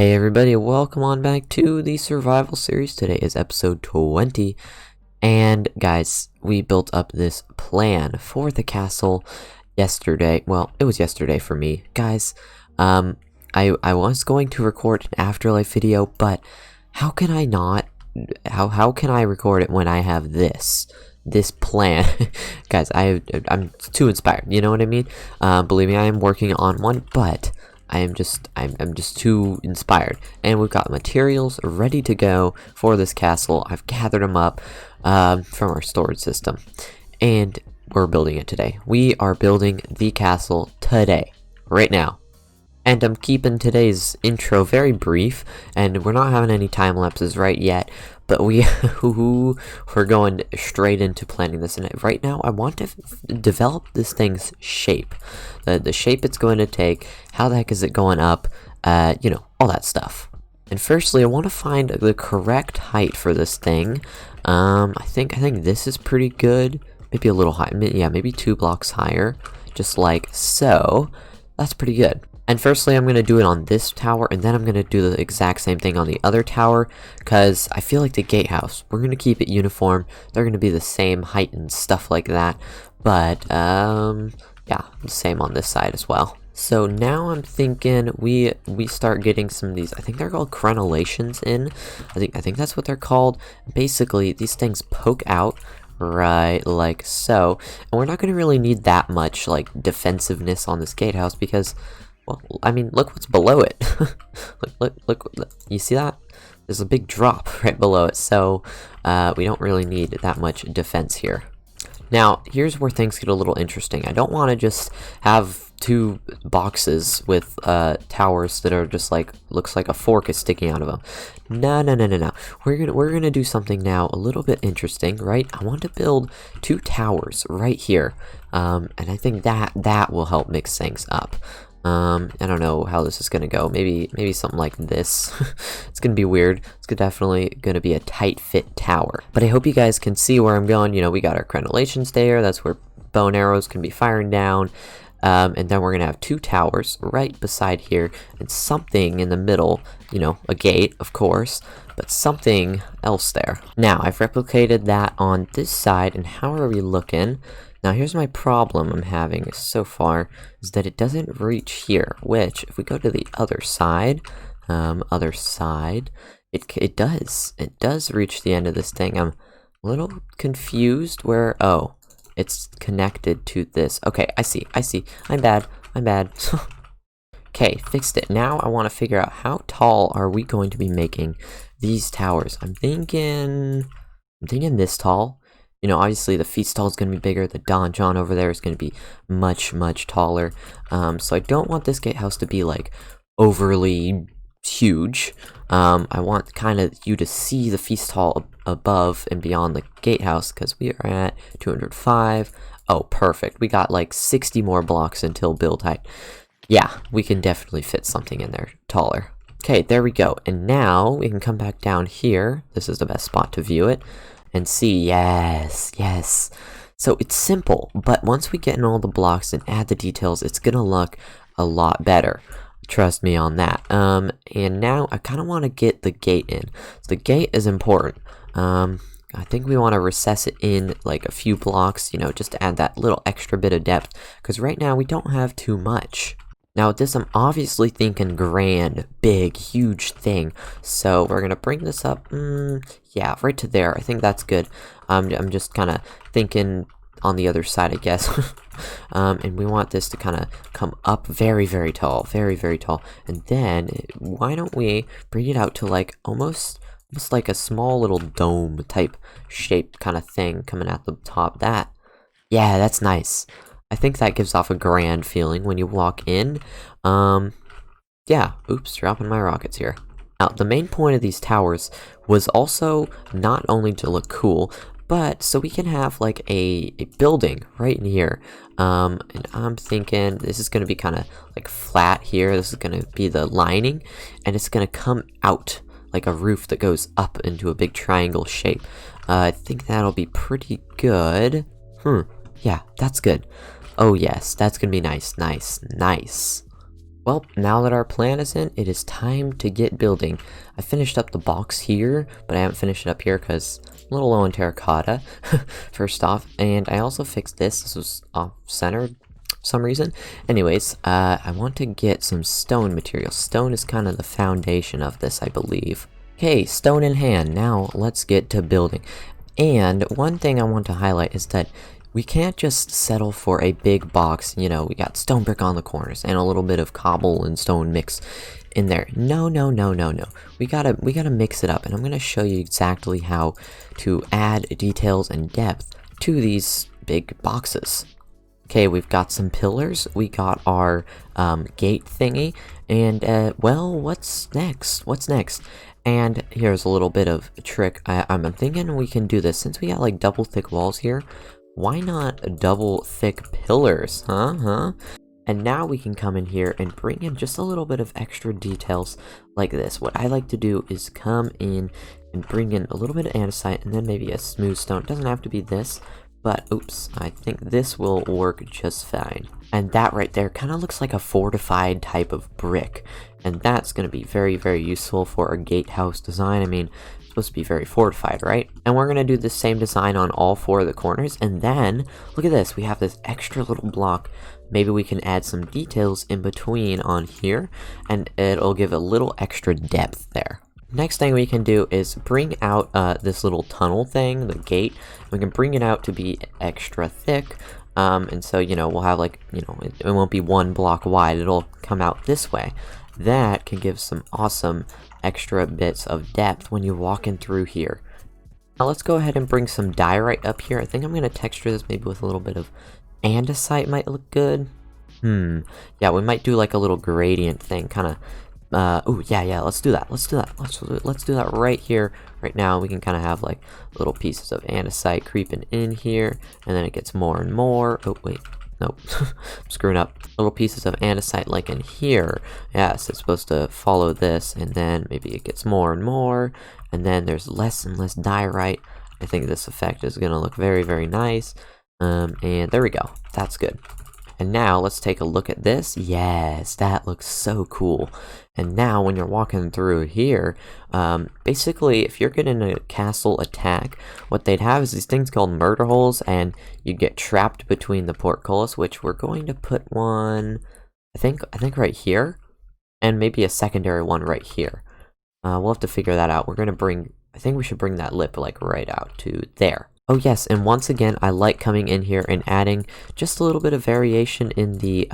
Hey everybody, welcome on back to the survival series. Today is episode 20, and guys, we built up this plan for the castle yesterday. Well, it was yesterday for me, guys. I was going to record an afterlife video, but how can I not? How can I record it when I have this plan? Guys, I'm too inspired, you know what I mean? Believe me, I am working on one, but I'm just too inspired, and we've got materials ready to go for this castle. I've gathered them up from our storage system, and we're building it today. We are building the castle today, right now. And I'm keeping today's intro very brief, and we're not having any time lapses right yet, but we're going straight into planning this. And right now, I want to develop this thing's shape, the shape it's going to take. How the heck is it going up? You know, all that stuff. And firstly, I want to find the correct height for this thing. I think this is pretty good. Maybe a little high. Yeah, maybe 2 blocks higher, just like so. That's pretty good. And firstly, I'm going to do it on this tower, and then I'm going to do the exact same thing on the other tower, because I feel like the gatehouse, we're going to keep it uniform. They're going to be the same height and stuff like that, but, yeah, the same on this side as well. So now I'm thinking we start getting some of these, I think they're called crenellations in. I think that's what they're called. Basically, these things poke out, right, like so. And we're not going to really need that much, like, defensiveness on this gatehouse, because, well, I mean, look what's below it. look, you see that? There's a big drop right below it, so we don't really need that much defense here. Now, here's where things get a little interesting. I don't want to just have 2 boxes with towers that are just like, looks like a fork is sticking out of them. No. We're gonna do something now a little bit interesting, right? I want to build 2 towers right here, and I think that will help mix things up. I don't know how this is gonna go. Maybe something like this. It's gonna be weird. It's definitely gonna be a tight fit tower. But I hope you guys can see where I'm going. You know, we got our crenellations there. That's where bow and arrows can be firing down. And then we're gonna have 2 towers right beside here, and something in the middle. You know, a gate, of course, but something else there. Now I've replicated that on this side, and how are we looking? Now here's my problem I'm having so far, is that it doesn't reach here, which if we go to the other side, it does reach the end of this thing. I'm a little confused where, oh, it's connected to this. Okay, I see, I'm bad. Okay, fixed it. Now I want to figure out how tall are we going to be making these towers. I'm thinking this tall. You know, obviously the feast stall is going to be bigger. The donjon over there is going to be much taller. So I don't want this gatehouse to be like overly huge. I want kind of you to see the feast hall above and beyond the gatehouse, because we are at 205. Oh, perfect. We got like 60 more blocks until build height. Yeah, we can definitely fit something in there taller. Okay, there we go. And now we can come back down here. This is the best spot to view it. And see, yes. So it's simple, but once we get in all the blocks and add the details, it's gonna look a lot better. Trust me on that. And now I kind of want to get the gate in. So the gate is important. I think we want to recess it in like a few blocks, you know, just to add that little extra bit of depth, because right now we don't have too much. Now with this, I'm obviously thinking grand, big, huge thing. So we're gonna bring this up, yeah, right to there. I think that's good. I'm just kind of thinking on the other side, I guess. And we want this to kind of come up very tall, very tall. And then why don't we bring it out to like almost like a small little dome type shaped kind of thing coming out the top. Yeah, that's nice. I think that gives off a grand feeling when you walk in. Yeah, oops, dropping my rockets here. Now, the main point of these towers was also not only to look cool, but so we can have like a building right in here. And I'm thinking this is going to be kind of like flat here. This is going to be the lining, and it's going to come out like a roof that goes up into a big triangle shape. I think that'll be pretty good. Yeah, that's good. Oh yes, that's gonna be nice. Well, now that our plan is in, it is time to get building. I finished up the box here, but I haven't finished it up here because I'm a little low on terracotta, first off. And I also fixed this. This was off-centered for some reason. Anyways, I want to get some stone material. Stone is kind of the foundation of this, I believe. Okay, stone in hand. Now, let's get to building. And one thing I want to highlight is that we can't just settle for a big box. You know, we got stone brick on the corners and a little bit of cobble and stone mix in there. No. We gotta mix it up, and I'm gonna show you exactly how to add details and depth to these big boxes. Okay, we've got some pillars, we got our gate thingy, and well, what's next? And here's a little bit of a trick. I'm thinking we can do this. Since we got like double thick walls here, why not double thick pillars, huh? And now we can come in here and bring in just a little bit of extra details like this. What I like to do is come in and bring in a little bit of andesite and then maybe a smooth stone. It doesn't have to be this, but oops, I think this will work just fine. And that right there kind of looks like a fortified type of brick. And that's going to be very, very useful for a gatehouse design. I mean, it's supposed to be very fortified, right? And we're going to do the same design on all 4 of the corners. And then, look at this, we have this extra little block. Maybe we can add some details in between on here, and it'll give a little extra depth there. Next thing we can do is bring out this little tunnel thing, the gate. We can bring it out to be extra thick. And so, you know, we'll have like, you know, it won't be 1 block wide. It'll come out this way. That can give some awesome extra bits of depth when you're walking through here. Now let's go ahead and bring some diorite up here. I think I'm going to texture this maybe with a little bit of andesite might look good. Yeah, we might do like a little gradient thing, kind of. Oh yeah, let's do that. Let's do that right here, right now. We can kind of have like little pieces of andesite creeping in here, and then it gets more and more. Oh wait, nope, I'm screwing up. Little pieces of andesite like in here. Yes, it's supposed to follow this, and then maybe it gets more and more, and then there's less and less diorite. I think this effect is gonna look very, very nice. And there we go. That's good. And now let's take a look at this. Yes, that looks so cool. And now when you're walking through here, basically if you're getting a castle attack, what they'd have is these things called murder holes, and you get trapped between the portcullis, which we're going to put one, I think right here, and maybe a secondary one right here. We'll have to figure that out. We're going to bring, I think we should bring that lip like right out to there. Oh yes, and once again, I like coming in here and adding just a little bit of variation in the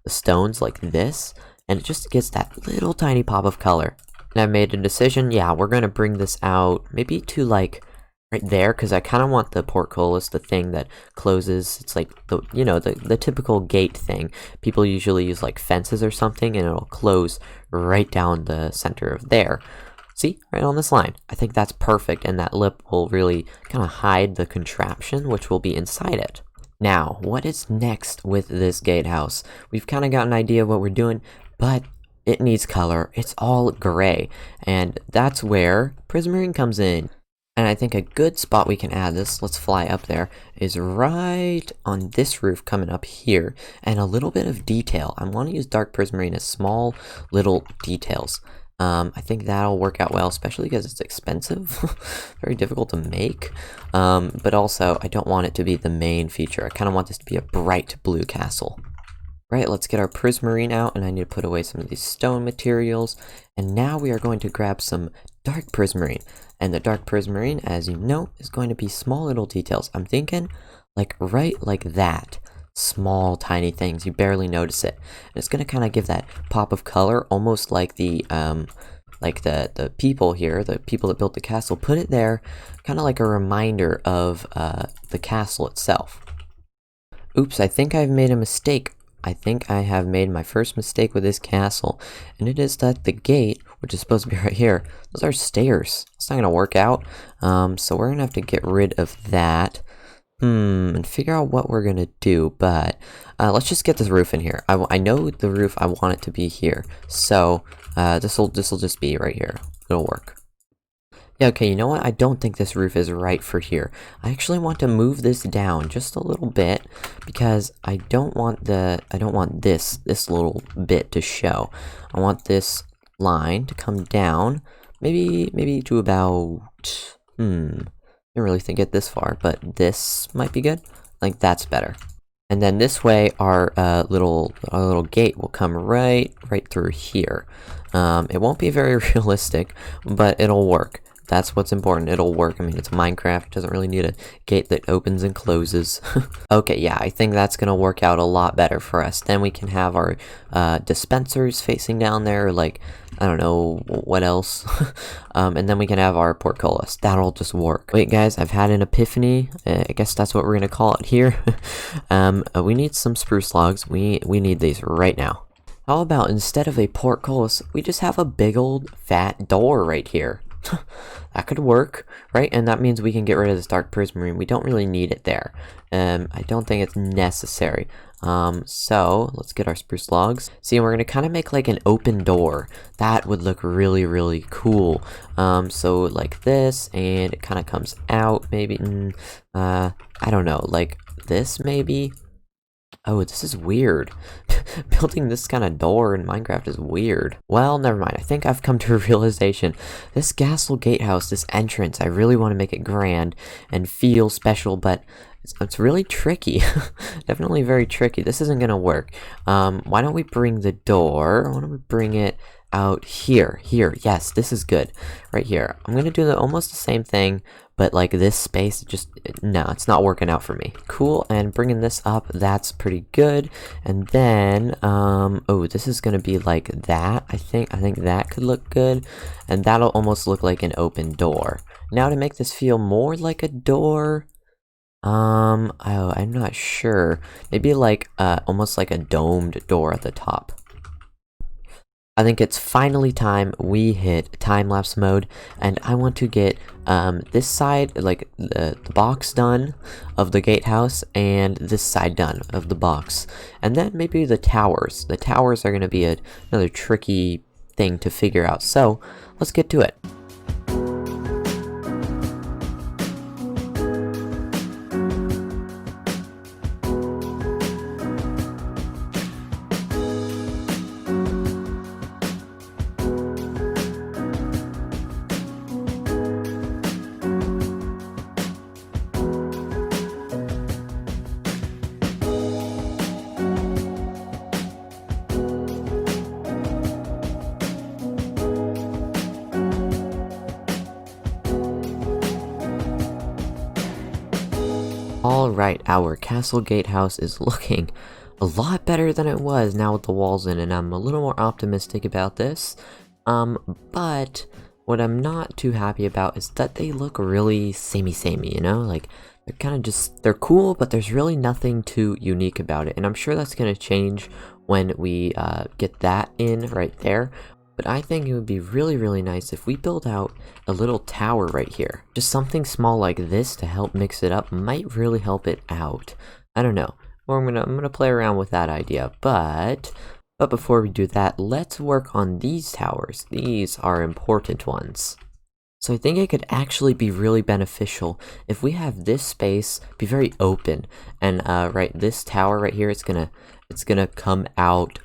stones like this, and it just gets that little tiny pop of color. And I made a decision, yeah, we're going to bring this out maybe to like right there, because I kind of want the portcullis, the thing that closes. It's like the, you know, the typical gate thing. People usually use like fences or something, and it'll close right down the center of there. See, right on this line. I think that's perfect, and that lip will really kind of hide the contraption, which will be inside it. Now, what is next with this gatehouse? We've kind of got an idea of what we're doing, but it needs color. It's all gray, and that's where Prismarine comes in. And I think a good spot we can add this, let's fly up there, is right on this roof coming up here, and a little bit of detail. I want to use dark Prismarine as small little details. I think that'll work out well, especially because it's expensive, very difficult to make, but also I don't want it to be the main feature. I kind of want this to be a bright blue castle. Right, let's get our Prismarine out, and I need to put away some of these stone materials, and now we are going to grab some dark Prismarine, and the dark Prismarine, as you know, is going to be small little details. I'm thinking like right like that. Small tiny things, you barely notice it, and it's gonna kind of give that pop of color, almost like the people here, the people that built the castle, put it there kind of like a reminder of the castle itself. Oops, I think I've made a mistake. I think I have made my first mistake with this castle, and it is that the gate, which is supposed to be right here, those are stairs. It's not gonna work out, so we're gonna have to get rid of that. And figure out what we're gonna do, but let's just get this roof in here. I know the roof, I want it to be here, so this'll just be right here. It'll work. Yeah, okay, you know what? I don't think this roof is right for here. I actually want to move this down just a little bit because I don't want this little bit to show. I want this line to come down, maybe to about, didn't really think it this far, but this might be good. Like, that's better. And then this way, our little gate will come right through here. It won't be very realistic, but it'll work. That's what's important. It'll work. I mean, it's Minecraft. It doesn't really need a gate that opens and closes. Okay, yeah, I think that's gonna work out a lot better for us. Then we can have our dispensers facing down there, like, I don't know what else. And then we can have our portcullis. That'll just work. Wait, guys, I've had an epiphany. I guess that's what we're gonna call it here. We need some spruce logs. We need these right now. How about instead of a portcullis, we just have a big old fat door right here? That could work, right? And that means we can get rid of this dark prismarine. We don't really need it there. I don't think it's necessary. So let's get our spruce logs. See, we're gonna kind of make like an open door. That would look really, really cool. So like this, and it kind of comes out. Maybe, I don't know, like this maybe. Oh, this is weird. Building this kind of door in Minecraft is weird. Well, never mind. I think I've come to a realization. This Castle Gatehouse, this entrance, I really want to make it grand and feel special, but it's really tricky. Definitely very tricky. This isn't gonna work. Why don't we bring the door? Why don't we bring it out here? Here, yes, this is good. Right here. I'm gonna do almost the same thing, but like this space, no, it's not working out for me. Cool, and bringing this up, that's pretty good. And then, oh, this is gonna be like that. I think that could look good, and that'll almost look like an open door. Now to make this feel more like a door, oh, I'm not sure. Maybe like, almost like a domed door at the top. I think it's finally time we hit time-lapse mode, and I want to get this side, like the box done of the gatehouse, and this side done of the box. And then maybe the towers. The towers are going to be another tricky thing to figure out, so let's get to it. Alright, our castle gatehouse is looking a lot better than it was now with the walls in, and I'm a little more optimistic about this. But what I'm not too happy about is that they look really samey, you know? Like, they're kind of just, they're cool, but there's really nothing too unique about it. And I'm sure that's going to change when we get that in right there. But I think it would be really, really nice if we build out a little tower right here. Just something small like this to help mix it up might really help it out. I don't know. Or I'm gonna play around with that idea. But before we do that, let's work on these towers. These are important ones. So I think it could actually be really beneficial if we have this space be very open, and right, this tower right here, it's gonna come out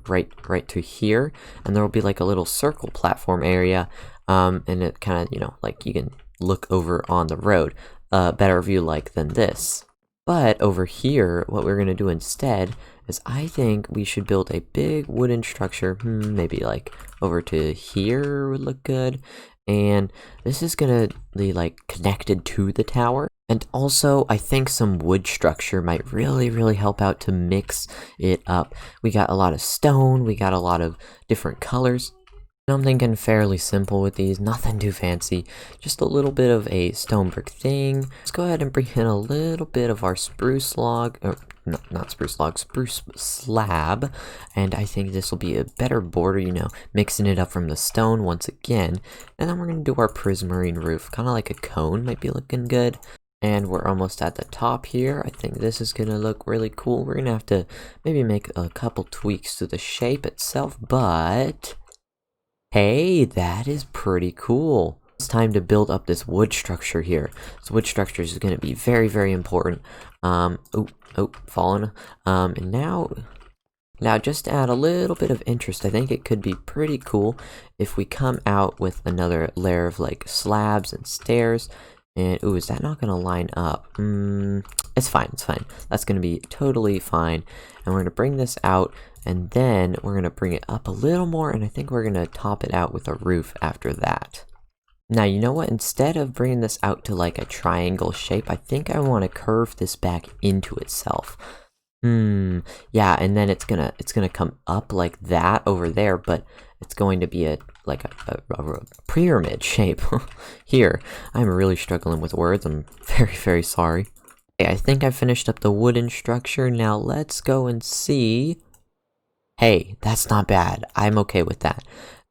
right to here, and there will be like a little circle platform area, and it kind of, you know, like you can look over on the road, better view like than this. But over here, what we're gonna do instead is I think we should build a big wooden structure, maybe like over to here would look good. And this is gonna be like connected to the tower. And also, I think some wood structure might really, really help out to mix it up. We got a lot of stone, we got a lot of different colors. I'm thinking fairly simple with these, nothing too fancy. Just a little bit of a stone brick thing. Let's go ahead and bring in a little bit of our spruce log, or not spruce log, spruce slab. And I think this will be a better border, you know, mixing it up from the stone once again. And then we're going to do our prismarine roof, kind of like a cone, might be looking good. And we're almost at the top here. I think this is going to look really cool. We're going to have to maybe make a couple tweaks to the shape itself, but hey, that is pretty cool. It's time to build up this wood structure here. This wood structure is going to be very, very important. Fallen. And now just to add a little bit of interest, I think it could be pretty cool if we come out with another layer of like slabs and stairs. And is that not gonna line up? It's fine, it's fine. That's gonna be totally fine. And we're gonna bring this out, and then we're gonna bring it up a little more, and I think we're gonna top it out with a roof after that. Now, you know what? Instead of bringing this out to like a triangle shape, I think I want to curve this back into itself. Yeah, and then it's gonna come up like that over there, but it's going to be a pyramid shape here. I'm really struggling with words. I'm very, very sorry. Okay, I think I finished up the wooden structure. Now let's go and see. Hey, that's not bad. I'm okay with that.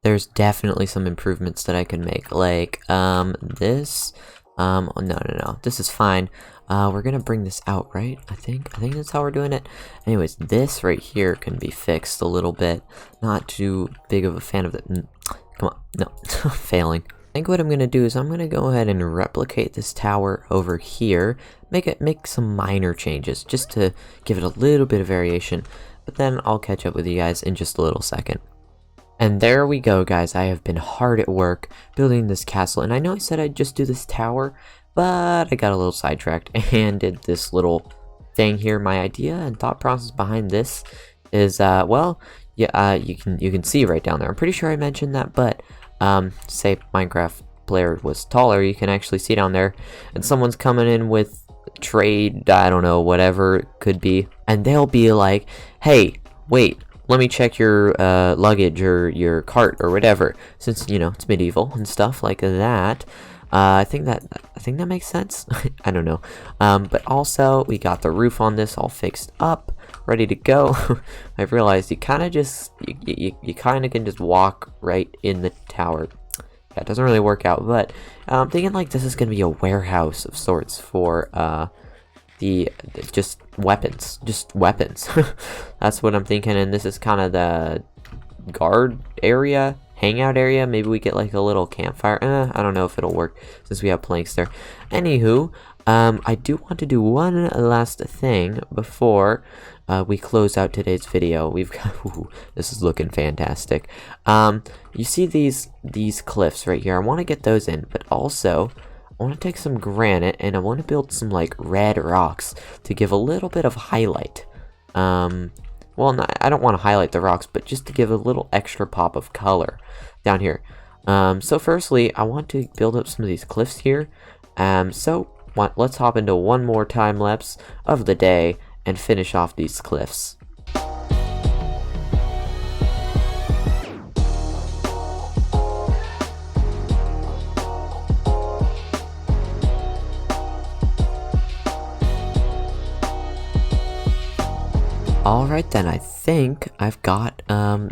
There's definitely some improvements that I can make, like this. No, this is fine. We're gonna bring this out, right? I think that's how we're doing it. Anyways, this right here can be fixed a little bit. Not too big of a fan of it. Come on, no, failing. I think what I'm gonna do is I'm gonna go ahead and replicate this tower over here. Make some minor changes just to give it a little bit of variation. But then I'll catch up with you guys in just a little second. And there we go, guys. I have been hard at work building this castle, and I know I said I'd just do this tower, but I got a little sidetracked and did this little thing here. My idea and thought process behind this is, well, yeah, you can see right down there. I'm pretty sure I mentioned that, but say Minecraft player was taller, you can actually see down there, and someone's coming in with trade, I don't know, whatever it could be, and they'll be like, hey, wait, let me check your luggage or your cart or whatever, since you know it's medieval and stuff like that. I think that makes sense. I don't know. But also we got the roof on this all fixed up, ready to go. I've realized you kind of just you kind of can just walk right in the tower. That doesn't really work out, but I'm thinking like this is gonna be a warehouse of sorts for just weapons. That's what I'm thinking, and this is kind of the guard area, hangout area. Maybe we get like a little campfire. I don't know if it'll work since we have planks there. Anywho, I do want to do one last thing before we close out today's video. We've got this is looking fantastic. You see these cliffs right here. I want to get those in, but also I want to take some granite and I want to build some like red rocks to give a little bit of highlight. Well, I don't want to highlight the rocks, but just to give a little extra pop of color down here. So firstly, I want to build up some of these cliffs here. Let's hop into one more time lapse of the day and finish off these cliffs. Alright then, I think I've got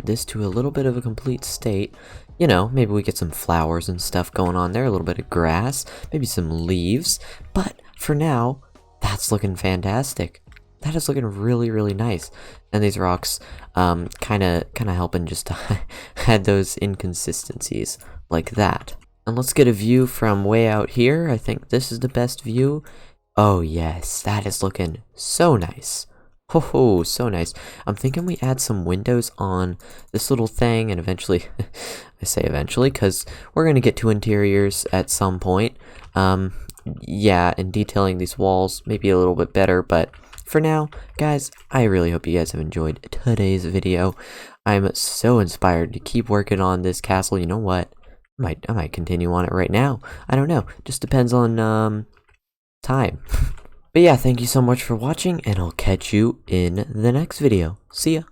this to a little bit of a complete state. You know, maybe we get some flowers and stuff going on there, a little bit of grass, maybe some leaves. But for now, that's looking fantastic. That is looking really, really nice. And these rocks kind of helping just to add those inconsistencies like that. And let's get a view from way out here. I think this is the best view. Oh yes, that is looking so nice. Oh, so nice. I'm thinking we add some windows on this little thing, and eventually, I say eventually, because we're going to get to interiors at some point. Yeah, and detailing these walls maybe a little bit better, but for now, guys, I really hope you guys have enjoyed today's video. I'm so inspired to keep working on this castle. You know what? I might continue on it right now. I don't know. Just depends on, time. But yeah, thank you so much for watching, and I'll catch you in the next video. See ya!